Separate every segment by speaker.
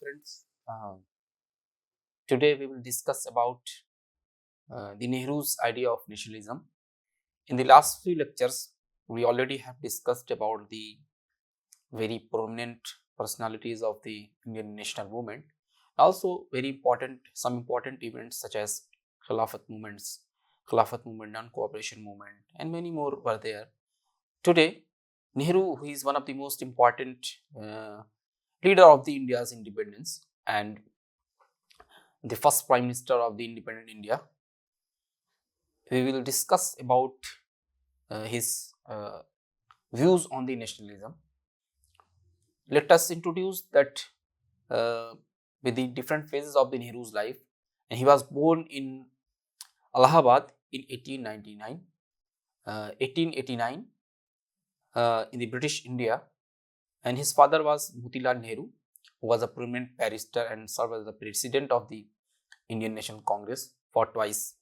Speaker 1: friends. Today we will discuss about the Nehru's idea of nationalism. In the last few lectures, we already have discussed about the very prominent personalities of the Indian national movement. Also, some important events such as Khilafat movement, non-cooperation movement, and many more were there. Today, Nehru, who is one of the most important leader of the India's independence and the first prime minister of the independent India, we will discuss about his views on the nationalism. Let us introduce that with the different phases of the Nehru's life. And he was born in Allahabad in 1889 in the British India, and his father was Motilal Nehru, who was a prominent barrister and served as the president of the Indian National Congress for twice.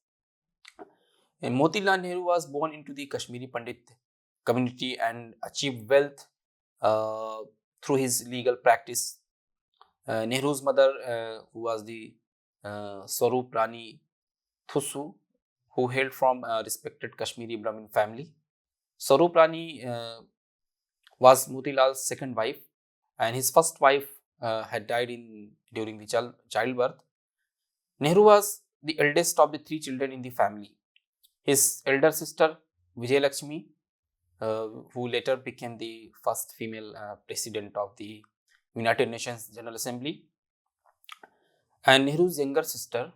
Speaker 1: And Motilal Nehru was born into the Kashmiri Pandit community and achieved wealth through his legal practice. Nehru's mother, who was the Swarup Rani Thusu, who hailed from a respected Kashmiri Brahmin family. Swarup Rani was Motilal's second wife, and his first wife had died during the childbirth. Nehru was the eldest of the three children in the family. His elder sister Vijayalakshmi, who later became the first female president of the United Nations General Assembly, and Nehru's younger sister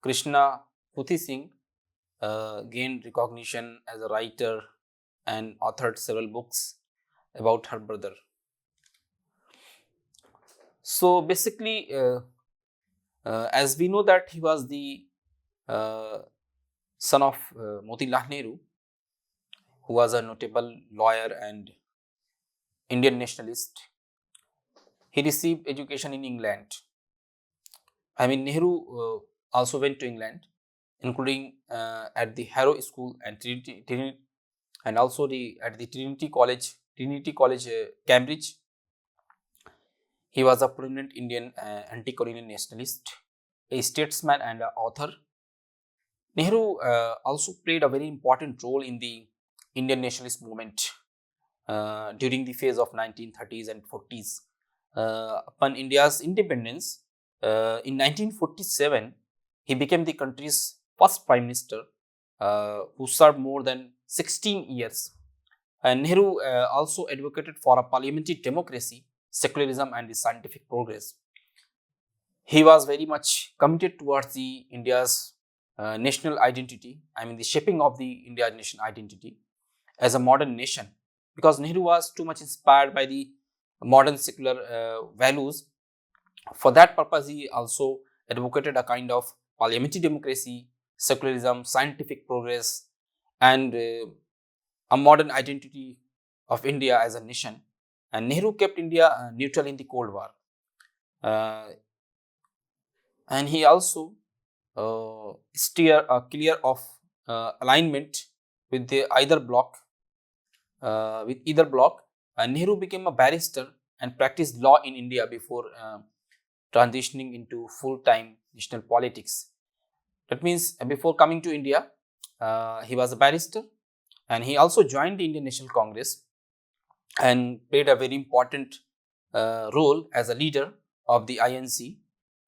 Speaker 1: Krishna Puthi Singh gained recognition as a writer and authored several books about her brother. So basically, as we know that he was the son of Motilal Nehru, who was a notable lawyer and Indian nationalist. He received education in England. Nehru also went to England, including at the Harrow School and Trinity and also at the Trinity College, Cambridge. He was a prominent Indian anti-colonial nationalist, a statesman and an author. Nehru also played a very important role in the Indian nationalist movement during the phase of 1930s and 40s. Upon India's independence, in 1947, he became the country's first prime minister who served more than 16 years. And Nehru also advocated for a parliamentary democracy, secularism, and the scientific progress. He was very much committed towards the India's national identity, the shaping of the India's national identity as a modern nation, because Nehru was too much inspired by the modern secular values. For that purpose, he also advocated a kind of parliamentary democracy, secularism, scientific progress, and a modern identity of India as a nation. And Nehru kept India neutral in the Cold War. And he also steered a clear of alignment with either bloc. Nehru became a barrister and practiced law in India before transitioning into full-time national politics. That means before coming to India, he was a barrister, and he also joined the Indian National Congress and played a very important role as a leader of the I.N.C.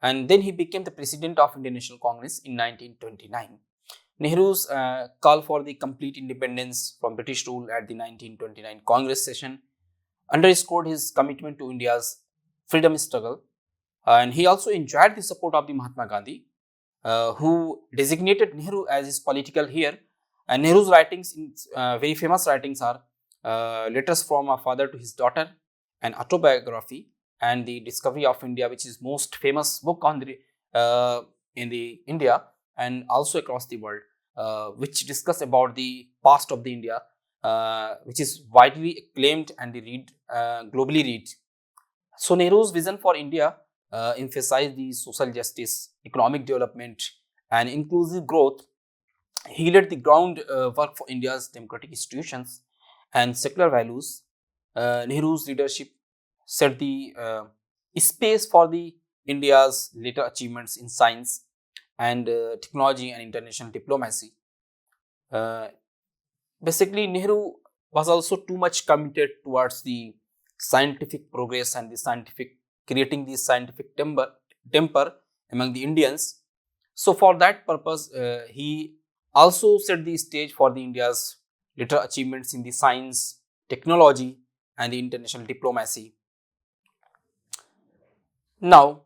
Speaker 1: And then he became the president of Indian National Congress in 1929. Nehru's call for the complete independence from British rule at the 1929 Congress session underscored his commitment to India's freedom struggle. And he also enjoyed the support of the Mahatma Gandhi, who designated Nehru as his political heir. And Nehru's writings, very famous writings, are letters from a father to his daughter, an autobiography, and the Discovery of India, which is most famous book on in the India and also across the world, which discuss about the past of the India, which is widely acclaimed and globally read. So Nehru's vision for India emphasized the social justice, economic development, and inclusive growth. He led the ground work for India's democratic institutions and secular values. Nehru's leadership set the space for the India's later achievements in science and technology and international diplomacy. Uh, Basically, Nehru was also too much committed towards the scientific progress and the scientific creating the scientific temper among the Indians. So, for that purpose, he also set the stage for the India's later achievements in the science, technology, and the international diplomacy. Now,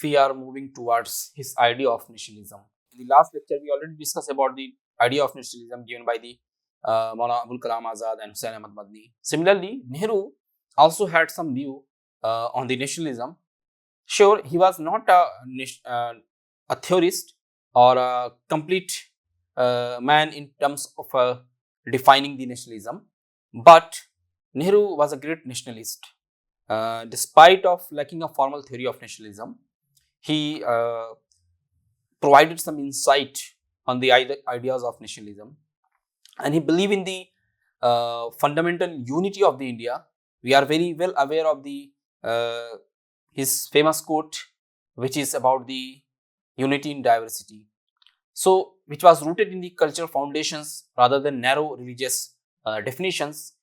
Speaker 1: we are moving towards his idea of nationalism. In the last lecture, we already discussed about the idea of nationalism given by the Maulana Abul Kalam Azad and Hussain Ahmad Madni. Similarly, Nehru also had some view on the nationalism. Sure, he was not a theorist or a complete man in terms of defining the nationalism, but Nehru was a great nationalist. Despite of lacking a formal theory of nationalism, he provided some insight on the ideas of nationalism, and he believed in the fundamental unity of the India. We are very well aware of the uh, his famous quote, which is about the unity in diversity. So, which was rooted in the cultural foundations rather than narrow religious definitions.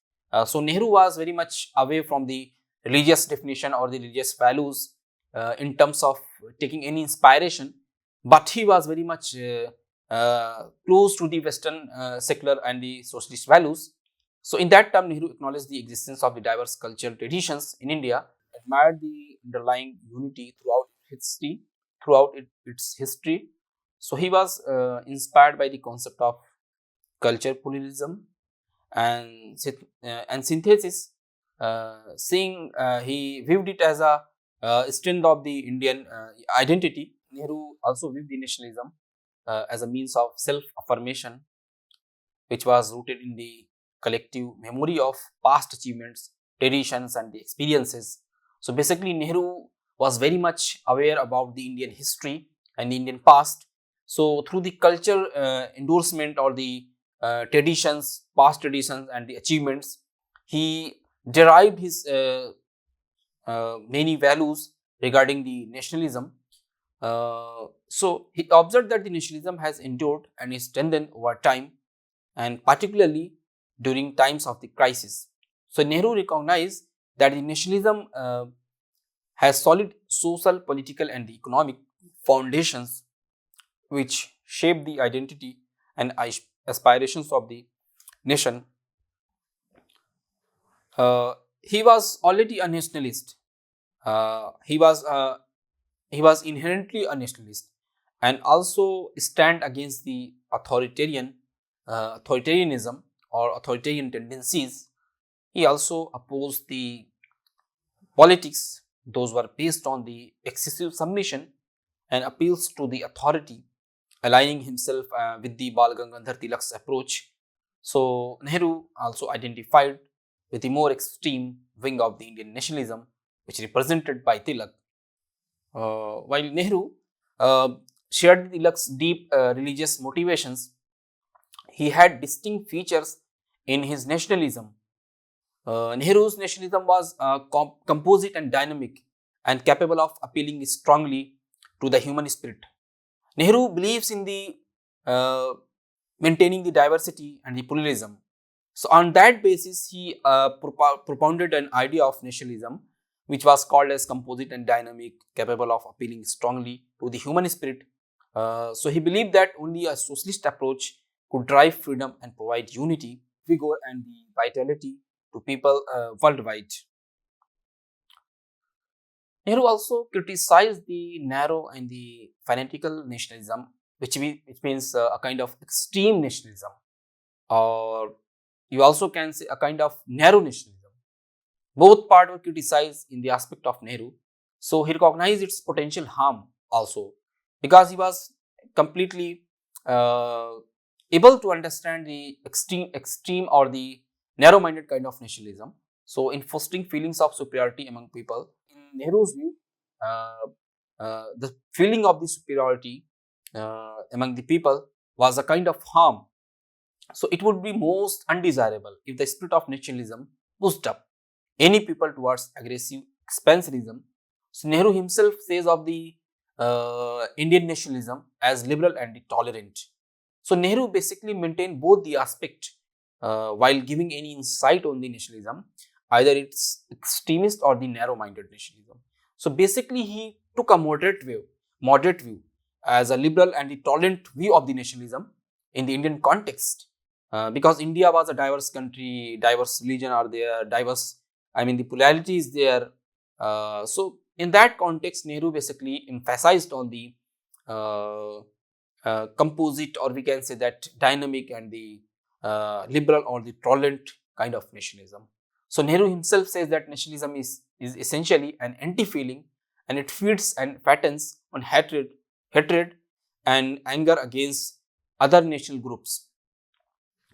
Speaker 1: So, Nehru was very much away from the religious definition or the religious values in terms of taking any inspiration, but he was very much close to the Western secular and the socialist values. So, in that term, Nehru acknowledged the existence of the diverse cultural traditions in India, admired the underlying unity throughout its history. So, he was inspired by the concept of culture pluralism and synthesis. Seeing he viewed it as a strength of the Indian identity. Nehru also viewed the nationalism as a means of self-affirmation, which was rooted in the collective memory of past achievements, traditions, and the experiences. So basically, Nehru was very much aware about the Indian history and the Indian past. So through the culture endorsement or the traditions, past traditions, and the achievements, he derived his many values regarding the nationalism. So he observed that the nationalism has endured and is strengthened over time, and particularly during times of the crisis. So Nehru recognized that the nationalism has solid social, political, and economic foundations which shape the identity and aspirations of the nation. He was already a nationalist. Uh, he was uh, he was inherently a nationalist and also stand against the authoritarianism or authoritarian tendencies. He also opposed the politics; those were based on the excessive submission and appeals to the authority, aligning himself with the Bal Gangadhar Tilak's approach. So Nehru also identified with the more extreme wing of the Indian nationalism, which represented by Tilak. While Nehru uh, shared Tilak's deep religious motivations, he had distinct features in his nationalism. Nehru's nationalism was composite and dynamic and capable of appealing strongly to the human spirit. Nehru believes in the uh, maintaining the diversity and the pluralism. So, on that basis, he propounded an idea of nationalism, which was called as composite and dynamic, capable of appealing strongly to the human spirit. So, he believed that only a socialist approach could drive freedom and provide unity, vigor, and the vitality to people worldwide. Nehru also criticized the narrow and the fanatical nationalism, which means a kind of extreme nationalism, or you also can say a kind of narrow nationalism. Both parts were criticized in the aspect of Nehru. So he recognized its potential harm also because he was completely uh, able to understand the extreme or the narrow-minded kind of nationalism. So in fostering feelings of superiority among people, in Nehru's view, uh, the feeling of the superiority among the people was a kind of harm. So it would be most undesirable if the spirit of nationalism pushed up any people towards aggressive expansionism So Nehru himself says of the Indian nationalism as liberal and tolerant. So Nehru basically maintained both the aspect while giving any insight on the nationalism, either it's extremist or the narrow-minded nationalism. So basically, he took a moderate view as a liberal and the tolerant view of the nationalism in the Indian context, because India was a diverse country, diverse religion are there, diverse. I mean, the polarity is there. So in that context, Nehru basically emphasized on the uh, composite, or we can say that dynamic and the liberal or the tolerant kind of nationalism. So Nehru himself says that nationalism is essentially an anti-feeling, and it feeds and patterns on hatred and anger against other national groups.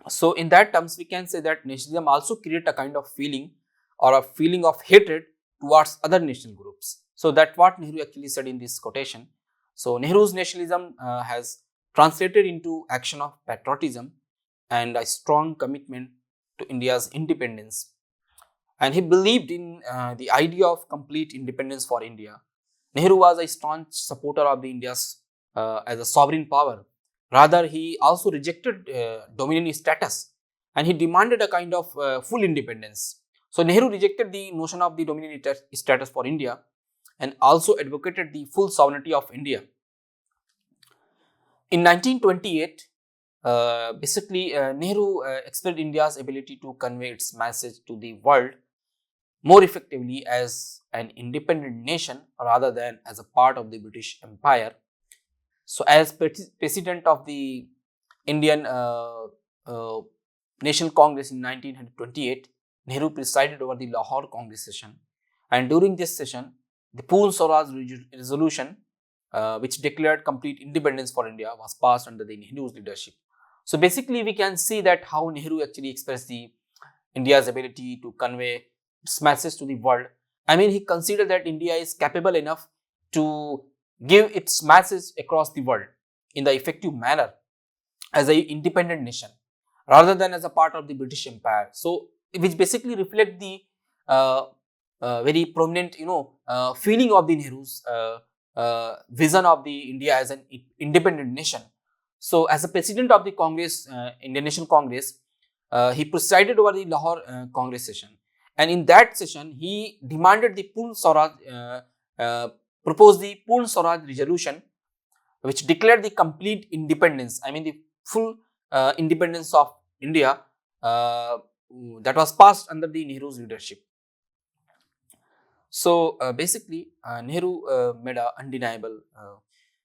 Speaker 1: So in that terms, we can say that nationalism also create a kind of feeling or a feeling of hatred towards other national groups. So that's what Nehru actually said in this quotation. So Nehru's nationalism has translated into action of patriotism and a strong commitment to India's independence. And he believed in the idea of complete independence for India. Nehru was a staunch supporter of the India's as a sovereign power. Rather, he also rejected dominion status, and he demanded a kind of full independence. So Nehru rejected the notion of the dominion status for India and also advocated the full sovereignty of India. In 1928, Nehru expressed India's ability to convey its message to the world more effectively as an independent nation rather than as a part of the British Empire. So, as president of the Indian uh, National Congress in 1928, Nehru presided over the Lahore Congress session, and during this session, the Poon Swaraj resolution, which declared complete independence for India, was passed under the Nehru's leadership. So, basically, we can see that how Nehru actually expressed the India's ability to convey its message to the world. I mean, he considered that India is capable enough to give its message across the world in the effective manner as an independent nation rather than as a part of the British Empire. So, which basically reflect the uh, very prominent, feeling of the Nehru's vision of the India as an independent nation. So, as a president of the Congress, Indian National Congress, he presided over the Lahore Congress session, and in that session, he demanded the Poon Swaraj, proposed the Poon Swaraj resolution, which declared the complete independence. I mean, the full independence of India, that was passed under the Nehru's leadership. So Nehru made an undeniable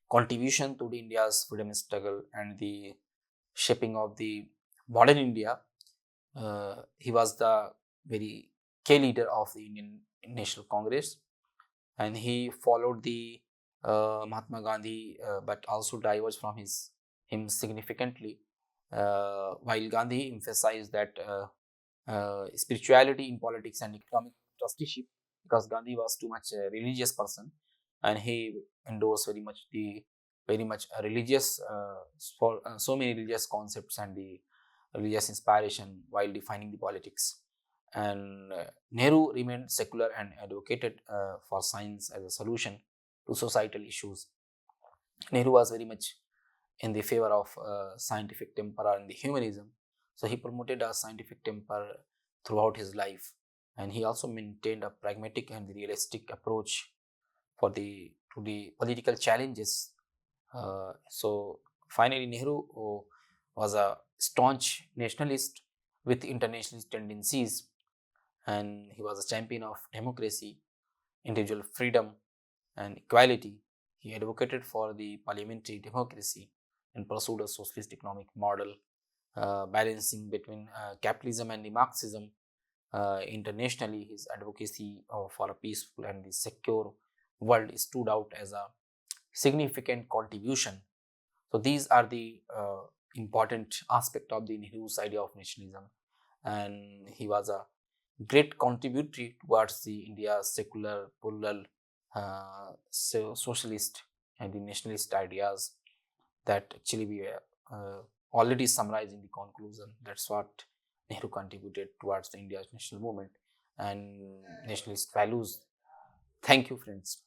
Speaker 1: contribution to the India's freedom struggle and the shaping of the modern India. He was the very key leader of the Indian National Congress, and he followed the Mahatma Gandhi, but also diverged from him significantly. While Gandhi emphasized that spirituality in politics and economic trusteeship, because Gandhi was too much a religious person, and he endorsed very much a religious for so many religious concepts and the religious inspiration while defining the politics. And Nehru remained secular and advocated for science as a solution to societal issues. Nehru was very much in the favor of scientific temper and the humanism. So he promoted a scientific temper throughout his life, and he also maintained a pragmatic and realistic approach for the to the political challenges. So finally, Nehru was a staunch nationalist with internationalist tendencies, and he was a champion of democracy, individual freedom, and equality. He advocated for the parliamentary democracy and pursued a socialist economic model, balancing between capitalism and the Marxism. Internationally, his advocacy for a peaceful and the secure world stood out as a significant contribution. So these are the important aspect of the Nehru's idea of nationalism, and he was a great contributor towards the India's secular, plural, socialist and the nationalist ideas that actually we already summarized in the conclusion. That's what Nehru contributed towards the India's national movement and nationalist values. Thank you, friends.